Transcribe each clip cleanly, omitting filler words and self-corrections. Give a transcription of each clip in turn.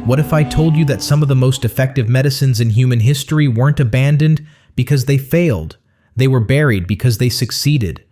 What if I told you that some of the most effective medicines in human history weren't abandoned because they failed? They were buried because they succeeded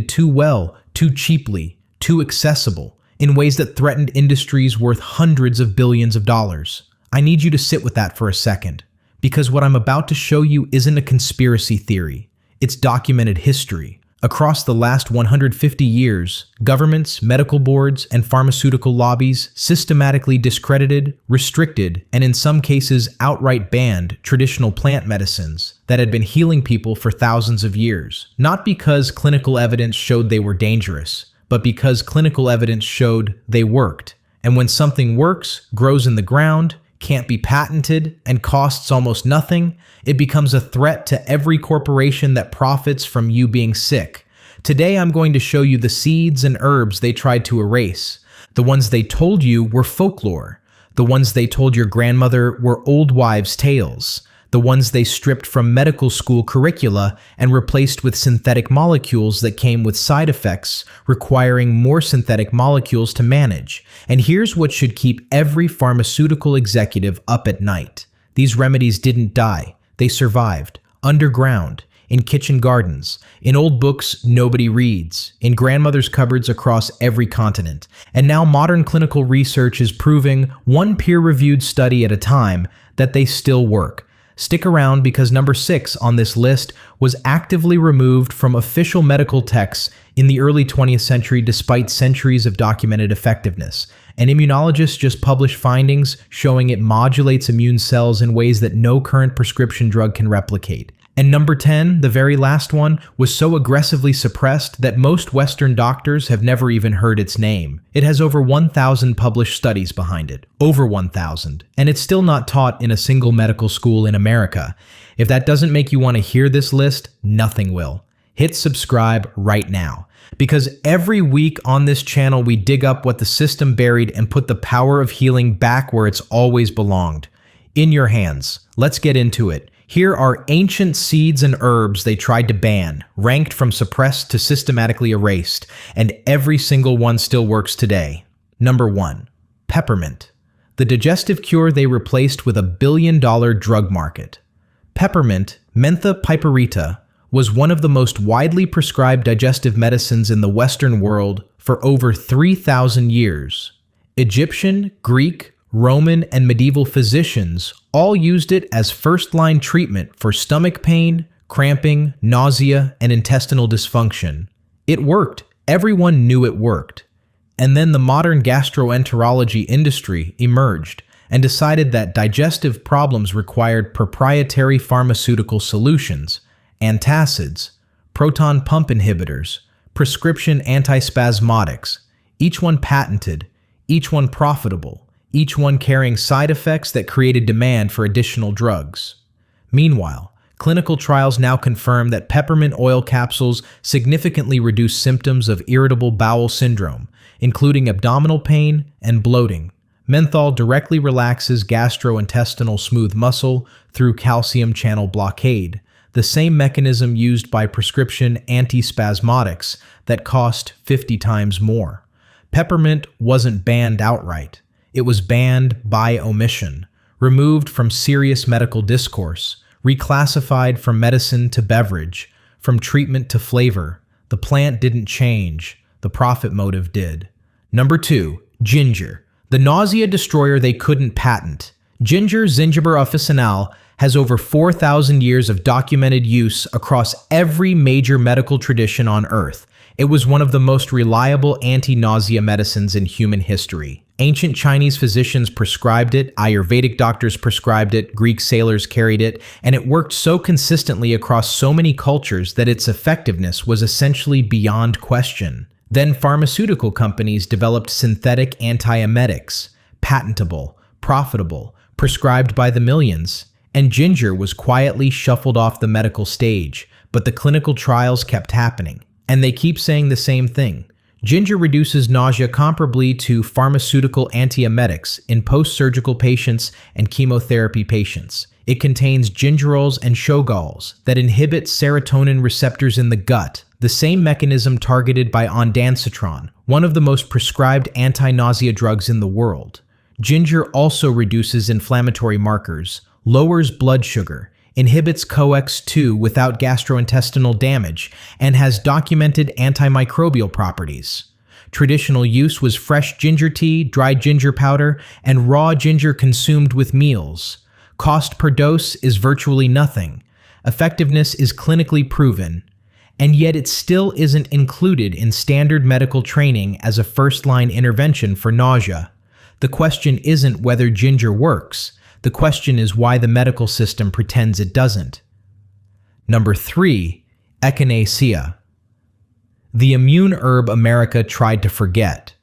too well, too cheaply, too accessible, in ways that threatened industries worth hundreds of billions of dollars. I need you to sit with that for a second, because what I'm about to show you isn't a conspiracy theory. It's documented history. Across the last 150 years, governments, medical boards, and pharmaceutical lobbies systematically discredited, restricted, and in some cases outright banned traditional plant medicines that had been healing people for thousands of years. Not because clinical evidence showed they were dangerous, but because clinical evidence showed they worked. And when something works, grows in the ground, can't be patented, and costs almost nothing, it becomes a threat to every corporation that profits from you being sick. Today I'm going to show you the seeds and herbs they tried to erase, the ones they told you were folklore, the ones they told your grandmother were old wives' tales, the ones they stripped from medical school curricula and replaced with synthetic molecules that came with side effects, requiring more synthetic molecules to manage. And here's what should keep every pharmaceutical executive up at night. These remedies didn't die. They survived. Underground. In kitchen gardens. In old books nobody reads. In grandmother's cupboards across every continent. And now modern clinical research is proving, one peer-reviewed study at a time, that they still work. Stick around because number 6 on this list was actively removed from official medical texts in the early 20th century despite centuries of documented effectiveness. An immunologist just published findings showing it modulates immune cells in ways that no current prescription drug can replicate. And number 10, the very last one, was so aggressively suppressed that most Western doctors have never even heard its name. It has over 1,000 published studies behind it. Over 1,000. And it's still not taught in a single medical school in America. If that doesn't make you want to hear this list, nothing will. Hit subscribe right now. Because every week on this channel we dig up what the system buried and put the power of healing back where it's always belonged. In your hands. Let's get into it. Here are ancient seeds and herbs they tried to ban, ranked from suppressed to systematically erased, and every single one still works today. Number 1. Peppermint. The digestive cure they replaced with $1 billion drug market. Peppermint, Mentha piperita, was one of the most widely prescribed digestive medicines in the Western world for over 3,000 years. Egyptian, Greek, Roman, and medieval physicians all used it as first-line treatment for stomach pain, cramping, nausea, and intestinal dysfunction. It worked. Everyone knew it worked. And then the modern gastroenterology industry emerged and decided that digestive problems required proprietary pharmaceutical solutions, antacids, proton pump inhibitors, prescription antispasmodics, each one patented, each one profitable, each one carrying side effects that created demand for additional drugs. Meanwhile, clinical trials now confirm that peppermint oil capsules significantly reduce symptoms of irritable bowel syndrome, including abdominal pain and bloating. Menthol directly relaxes gastrointestinal smooth muscle through calcium channel blockade, the same mechanism used by prescription antispasmodics that cost 50 times more. Peppermint wasn't banned outright. It was banned by omission, removed from serious medical discourse, reclassified from medicine to beverage, from treatment to flavor. The plant didn't change, the profit motive did. Number 2, ginger. The nausea destroyer they couldn't patent. Ginger, Zingiber officinale, has over 4,000 years of documented use across every major medical tradition on Earth. It was one of the most reliable anti-nausea medicines in human history. Ancient Chinese physicians prescribed it, Ayurvedic doctors prescribed it, Greek sailors carried it, and it worked so consistently across so many cultures that its effectiveness was essentially beyond question. Then pharmaceutical companies developed synthetic antiemetics, patentable, profitable, prescribed by the millions, and ginger was quietly shuffled off the medical stage, but the clinical trials kept happening. And they keep saying the same thing. Ginger reduces nausea comparably to pharmaceutical antiemetics in post-surgical patients and chemotherapy patients. It contains gingerols and shogalls that inhibit serotonin receptors in the gut, the same mechanism targeted by ondansetron, one of the most prescribed anti-nausea drugs in the world. Ginger also reduces inflammatory markers, lowers blood sugar, inhibits COX-2 without gastrointestinal damage, and has documented antimicrobial properties. Traditional use was fresh ginger tea, dried ginger powder, and raw ginger consumed with meals. Cost per dose is virtually nothing. Effectiveness is clinically proven, and yet it still isn't included in standard medical training as a first-line intervention for nausea. The question isn't whether ginger works. The question is why the medical system pretends it doesn't. Number 3. Echinacea. The immune herb America tried to forget.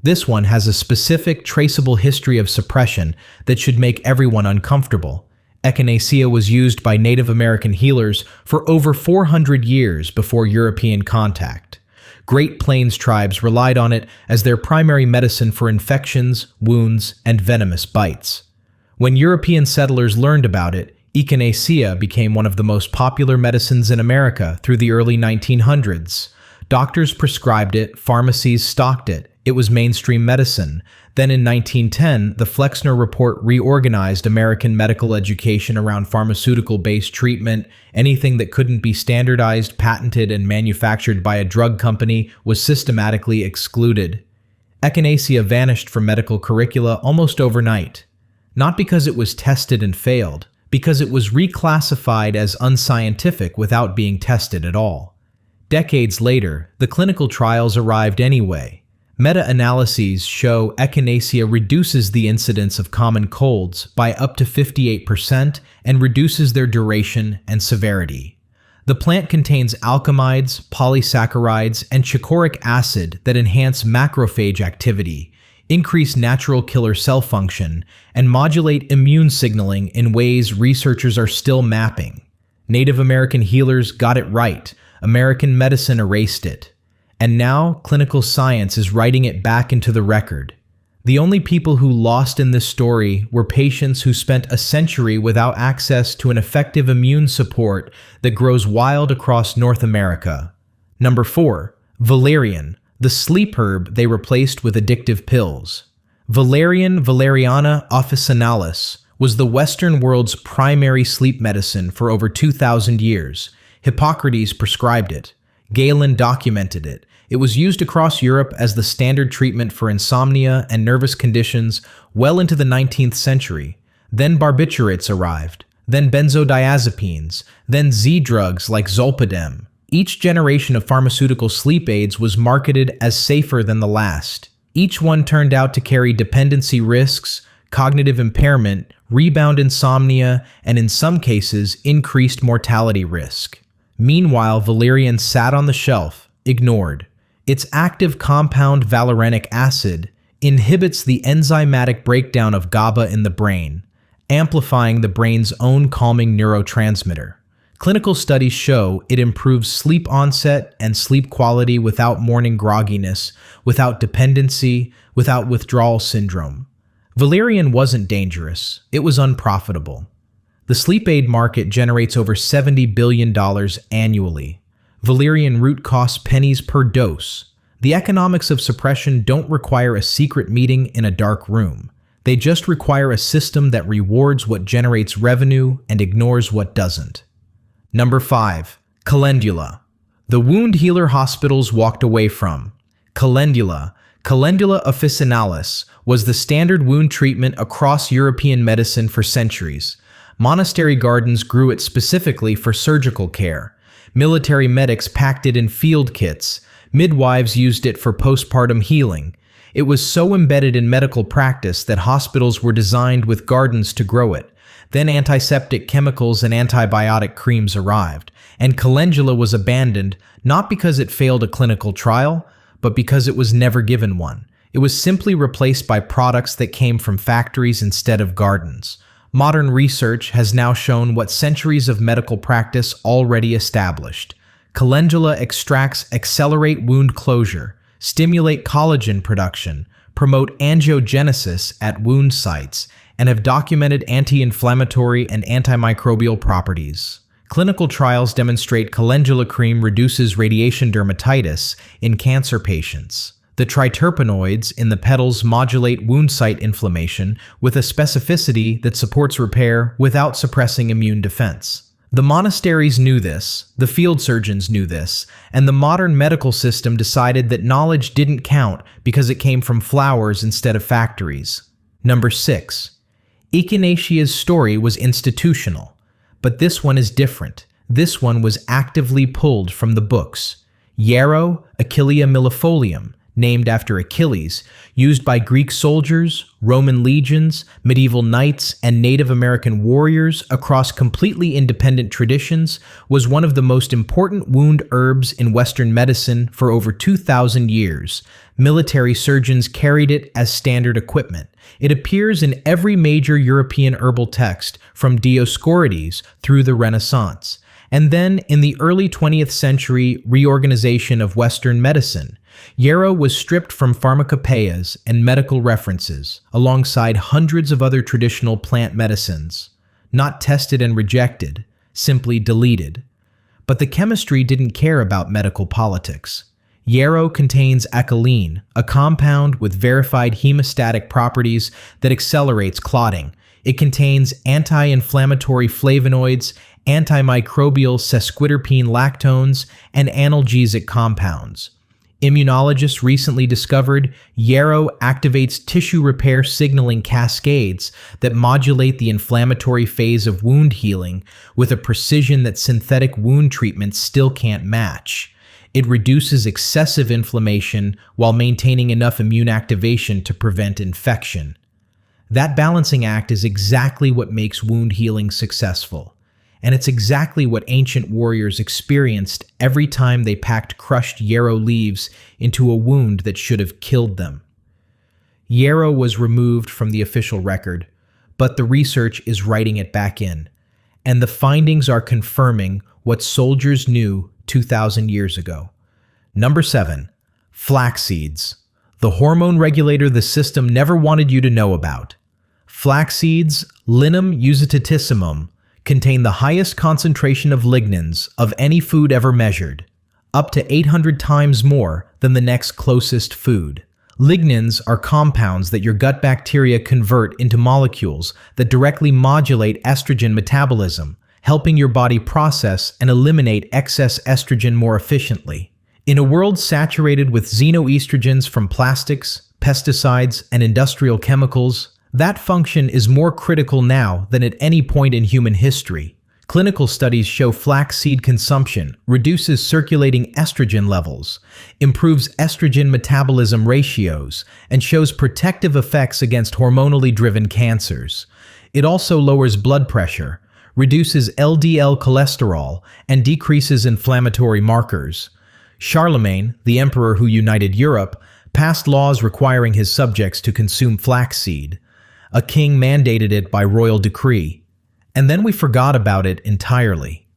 This one has a specific, traceable history of suppression that should make everyone uncomfortable. Echinacea was used by Native American healers for over 400 years before European contact. Great Plains tribes relied on it as their primary medicine for infections, wounds, and venomous bites. When European settlers learned about it, echinacea became one of the most popular medicines in America through the early 1900s. Doctors prescribed it, pharmacies stocked it. It was mainstream medicine. Then in 1910, the Flexner Report reorganized American medical education around pharmaceutical-based treatment. Anything that couldn't be standardized, patented, and manufactured by a drug company was systematically excluded. Echinacea vanished from medical curricula almost overnight. Not because it was tested and failed, because it was reclassified as unscientific without being tested at all. Decades later, the clinical trials arrived anyway. Meta-analyses show echinacea reduces the incidence of common colds by up to 58% and reduces their duration and severity. The plant contains alkamides, polysaccharides, and chicoric acid that enhance macrophage activity, increase natural killer cell function, and modulate immune signaling in ways researchers are still mapping. Native American healers got it right. American medicine erased it. And now, clinical science is writing it back into the record. The only people who lost in this story were patients who spent a century without access to an effective immune support that grows wild across North America. Number 4. Valerian, the sleep herb they replaced with addictive pills. Valeriana officinalis was the Western world's primary sleep medicine for over 2,000 years. Hippocrates prescribed it. Galen documented it. It was used across Europe as the standard treatment for insomnia and nervous conditions well into the 19th century. Then barbiturates arrived, then benzodiazepines, then Z-drugs like zolpidem. Each generation of pharmaceutical sleep aids was marketed as safer than the last. Each one turned out to carry dependency risks, cognitive impairment, rebound insomnia, and in some cases, increased mortality risk. Meanwhile, valerian sat on the shelf, ignored. Its active compound valerianic acid inhibits the enzymatic breakdown of GABA in the brain, amplifying the brain's own calming neurotransmitter. Clinical studies show it improves sleep onset and sleep quality without morning grogginess, without dependency, without withdrawal syndrome. Valerian wasn't dangerous, it was unprofitable. The sleep aid market generates over $70 billion annually. Valerian root costs pennies per dose. The economics of suppression don't require a secret meeting in a dark room. They just require a system that rewards what generates revenue and ignores what doesn't. Number 5. Calendula. The wound healer hospitals walked away from. Calendula officinalis, was the standard wound treatment across European medicine for centuries. Monastery gardens grew it specifically for surgical care. Military medics packed it in field kits. Midwives used it for postpartum healing. It was so embedded in medical practice that hospitals were designed with gardens to grow it. Then antiseptic chemicals and antibiotic creams arrived, and calendula was abandoned not because it failed a clinical trial, but because it was never given one. It was simply replaced by products that came from factories instead of gardens. Modern research has now shown what centuries of medical practice already established. Calendula extracts accelerate wound closure, stimulate collagen production, promote angiogenesis at wound sites, and have documented anti-inflammatory and antimicrobial properties. Clinical trials demonstrate calendula cream reduces radiation dermatitis in cancer patients. The triterpenoids in the petals modulate wound site inflammation with a specificity that supports repair without suppressing immune defense. The monasteries knew this, the field surgeons knew this, and the modern medical system decided that knowledge didn't count because it came from flowers instead of factories. Number 6. Echinacea's story was institutional, but this one is different. This one was actively pulled from the books. Yarrow, Achillea millefolium, named after Achilles, used by Greek soldiers, Roman legions, medieval knights, and Native American warriors across completely independent traditions, was one of the most important wound herbs in Western medicine for over 2,000 years. Military surgeons carried it as standard equipment. It appears in every major European herbal text, from Dioscorides through the Renaissance. And then, in the early 20th century reorganization of Western medicine, yarrow was stripped from pharmacopoeias and medical references, alongside hundreds of other traditional plant medicines. Not tested and rejected, simply deleted. But the chemistry didn't care about medical politics. Yarrow contains acetylene, a compound with verified hemostatic properties that accelerates clotting. It contains anti-inflammatory flavonoids, antimicrobial sesquiterpene lactones, and analgesic compounds. Immunologists recently discovered yarrow activates tissue repair signaling cascades that modulate the inflammatory phase of wound healing with a precision that synthetic wound treatments still can't match. It reduces excessive inflammation while maintaining enough immune activation to prevent infection. That balancing act is exactly what makes wound healing successful. And it's exactly what ancient warriors experienced every time they packed crushed yarrow leaves into a wound that should have killed them. Yarrow was removed from the official record, but the research is writing it back in. And the findings are confirming what soldiers knew 2,000 years ago. Number 7. Flax seeds. The hormone regulator the system never wanted you to know about. Flax seeds, Linum usitatissimum, contain the highest concentration of lignans of any food ever measured, up to 800 times more than the next closest food. Lignans are compounds that your gut bacteria convert into molecules that directly modulate estrogen metabolism, helping your body process and eliminate excess estrogen more efficiently. In a world saturated with xenoestrogens from plastics, pesticides, and industrial chemicals, that function is more critical now than at any point in human history. Clinical studies show flaxseed consumption reduces circulating estrogen levels, improves estrogen metabolism ratios, and shows protective effects against hormonally driven cancers. It also lowers blood pressure, reduces LDL cholesterol, and decreases inflammatory markers. Charlemagne, the emperor who united Europe, passed laws requiring his subjects to consume flaxseed. A king mandated it by royal decree, and then we forgot about it entirely.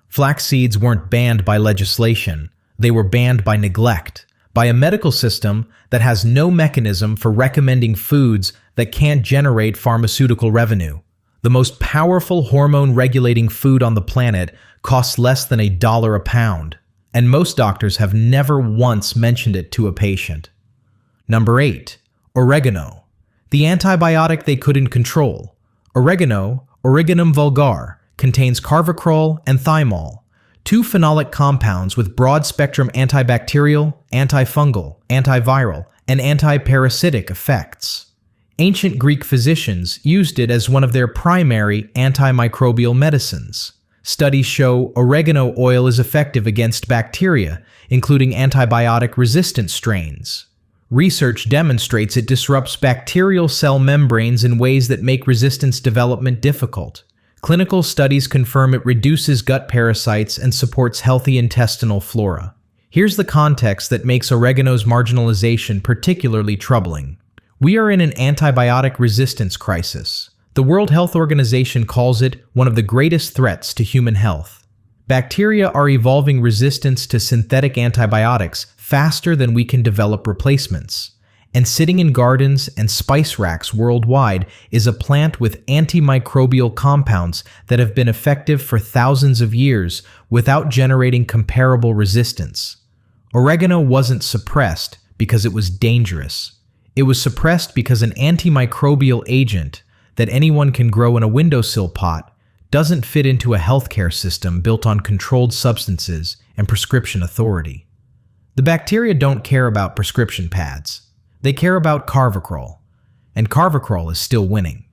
Flax seeds weren't banned by legislation, they were banned by neglect, by a medical system that has no mechanism for recommending foods that can't generate pharmaceutical revenue. The most powerful hormone-regulating food on the planet costs less than $1 a pound, and most doctors have never once mentioned it to a patient. Number 8. Oregano. The antibiotic they couldn't control. Oregano, Origanum vulgar, contains carvacrol and thymol, two phenolic compounds with broad-spectrum antibacterial, antifungal, antiviral, and antiparasitic effects. Ancient Greek physicians used it as one of their primary antimicrobial medicines. Studies show oregano oil is effective against bacteria, including antibiotic-resistant strains. Research demonstrates it disrupts bacterial cell membranes in ways that make resistance development difficult. Clinical studies confirm it reduces gut parasites and supports healthy intestinal flora. Here's the context that makes oregano's marginalization particularly troubling. We are in an antibiotic resistance crisis. The World Health Organization calls it one of the greatest threats to human health. Bacteria are evolving resistance to synthetic antibiotics faster than we can develop replacements. And sitting in gardens and spice racks worldwide is a plant with antimicrobial compounds that have been effective for thousands of years without generating comparable resistance. Oregano wasn't suppressed because it was dangerous. It was suppressed because an antimicrobial agent that anyone can grow in a windowsill pot doesn't fit into a healthcare system built on controlled substances and prescription authority. The bacteria don't care about prescription pads. They care about carvacrol, and carvacrol is still winning.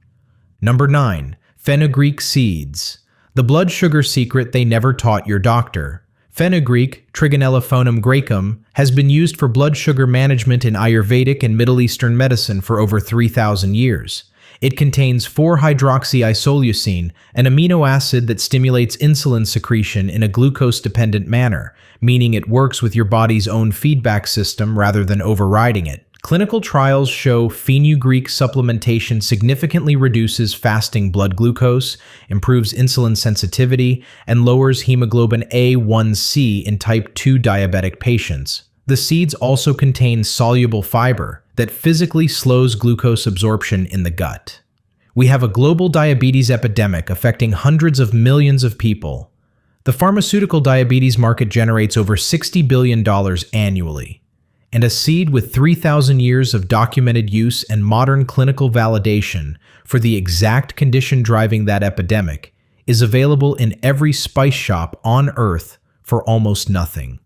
Number 9. Fenugreek seeds. The blood sugar secret they never taught your doctor. Fenugreek, Trigonellophonum graecum, has been used for blood sugar management in Ayurvedic and Middle Eastern medicine for over 3,000 years. It contains 4-hydroxyisoleucine, an amino acid that stimulates insulin secretion in a glucose-dependent manner, meaning it works with your body's own feedback system rather than overriding it. Clinical trials show fenugreek supplementation significantly reduces fasting blood glucose, improves insulin sensitivity, and lowers hemoglobin A1C in type 2 diabetic patients. The seeds also contain soluble fiber that physically slows glucose absorption in the gut. We have a global diabetes epidemic affecting hundreds of millions of people. The pharmaceutical diabetes market generates over $60 billion annually. And a seed with 3,000 years of documented use and modern clinical validation for the exact condition driving that epidemic is available in every spice shop on Earth for almost nothing.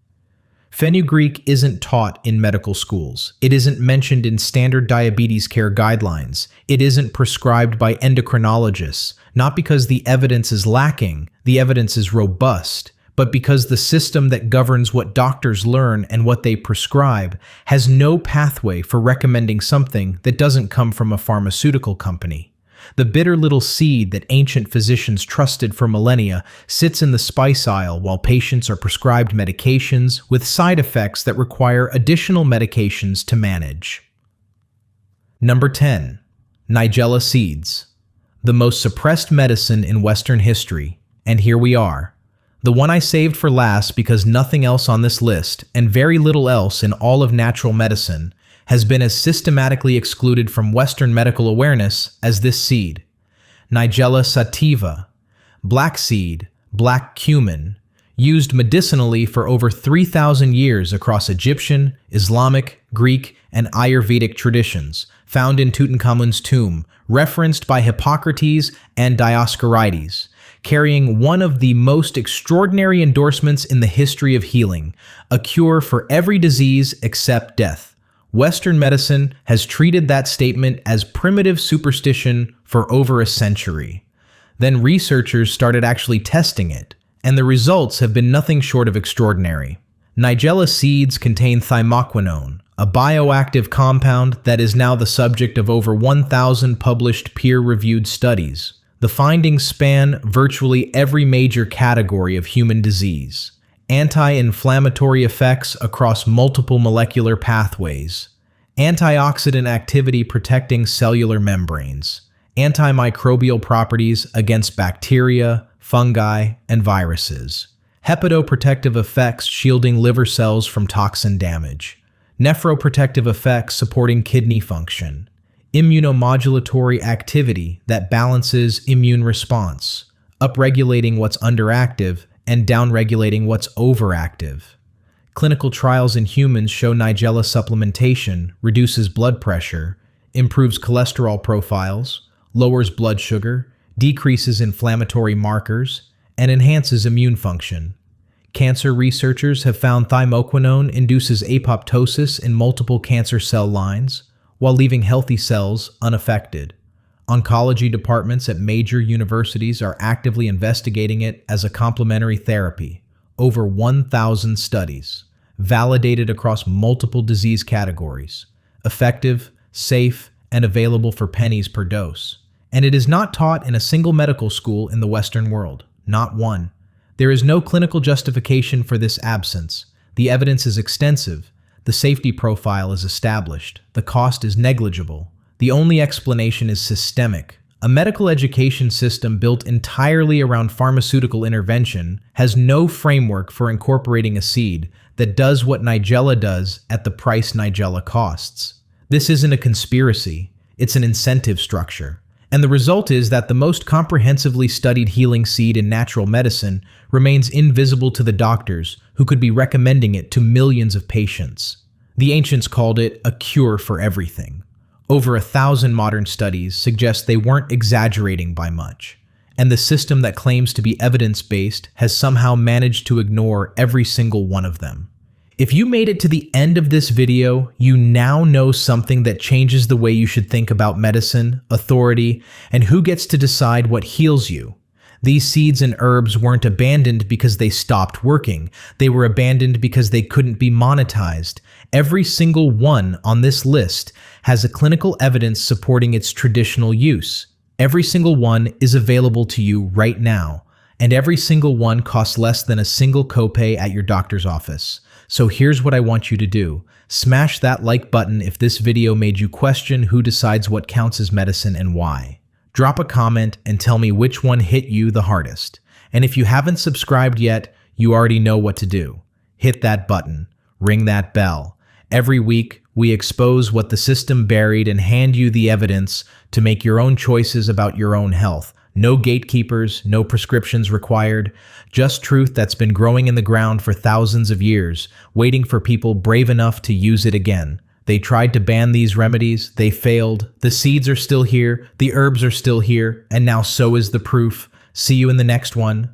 Fenugreek isn't taught in medical schools. It isn't mentioned in standard diabetes care guidelines. It isn't prescribed by endocrinologists, not because the evidence is lacking, the evidence is robust, but because the system that governs what doctors learn and what they prescribe has no pathway for recommending something that doesn't come from a pharmaceutical company. The bitter little seed that ancient physicians trusted for millennia sits in the spice aisle while patients are prescribed medications with side effects that require additional medications to manage. Number 10. Nigella seeds. The most suppressed medicine in Western history, and here we are. The one I saved for last because nothing else on this list, and very little else in all of natural medicine, has been as systematically excluded from Western medical awareness as this seed. Nigella sativa, black seed, black cumin, used medicinally for over 3,000 years across Egyptian, Islamic, Greek, and Ayurvedic traditions, found in Tutankhamun's tomb, referenced by Hippocrates and Dioscorides, carrying one of the most extraordinary endorsements in the history of healing, a cure for every disease except death. Western medicine has treated that statement as primitive superstition for over a century. Then researchers started actually testing it, and the results have been nothing short of extraordinary. Nigella seeds contain thymoquinone, a bioactive compound that is now the subject of over 1,000 published peer-reviewed studies. The findings span virtually every major category of human disease. Anti-inflammatory effects across multiple molecular pathways, antioxidant activity protecting cellular membranes, antimicrobial properties against bacteria, fungi, and viruses, hepatoprotective effects shielding liver cells from toxin damage, nephroprotective effects supporting kidney function, immunomodulatory activity that balances immune response, upregulating what's underactive and downregulating what's overactive. Clinical trials in humans show Nigella supplementation reduces blood pressure, improves cholesterol profiles, lowers blood sugar, decreases inflammatory markers, and enhances immune function. Cancer researchers have found thymoquinone induces apoptosis in multiple cancer cell lines, while leaving healthy cells unaffected. Oncology departments at major universities are actively investigating it as a complementary therapy. Over 1,000 studies, validated across multiple disease categories, effective, safe, and available for pennies per dose. And it is not taught in a single medical school in the Western world, not one. There is no clinical justification for this absence. The evidence is extensive. The safety profile is established. The cost is negligible. The only explanation is systemic. A medical education system built entirely around pharmaceutical intervention has no framework for incorporating a seed that does what Nigella does at the price Nigella costs. This isn't a conspiracy, it's an incentive structure. And the result is that the most comprehensively studied healing seed in natural medicine remains invisible to the doctors who could be recommending it to millions of patients. The ancients called it a cure for everything. Over 1,000 modern studies suggest they weren't exaggerating by much, and the system that claims to be evidence-based has somehow managed to ignore every single one of them. If you made it to the end of this video, you now know something that changes the way you should think about medicine, authority, and who gets to decide what heals you. These seeds and herbs weren't abandoned because they stopped working. They were abandoned because they couldn't be monetized. Every single one on this list has a clinical evidence supporting its traditional use. Every single one is available to you right now, and every single one costs less than a single copay at your doctor's office. So here's what I want you to do. Smash that like button if this video made you question who decides what counts as medicine and why. Drop a comment and tell me which one hit you the hardest. And if you haven't subscribed yet, you already know what to do. Hit that button. Ring that bell. Every week, we expose what the system buried and hand you the evidence to make your own choices about your own health. No gatekeepers, no prescriptions required, just truth that's been growing in the ground for thousands of years, waiting for people brave enough to use it again. They tried to ban these remedies, they failed. The seeds are still here, the herbs are still here, and now so is the proof. See you in the next one.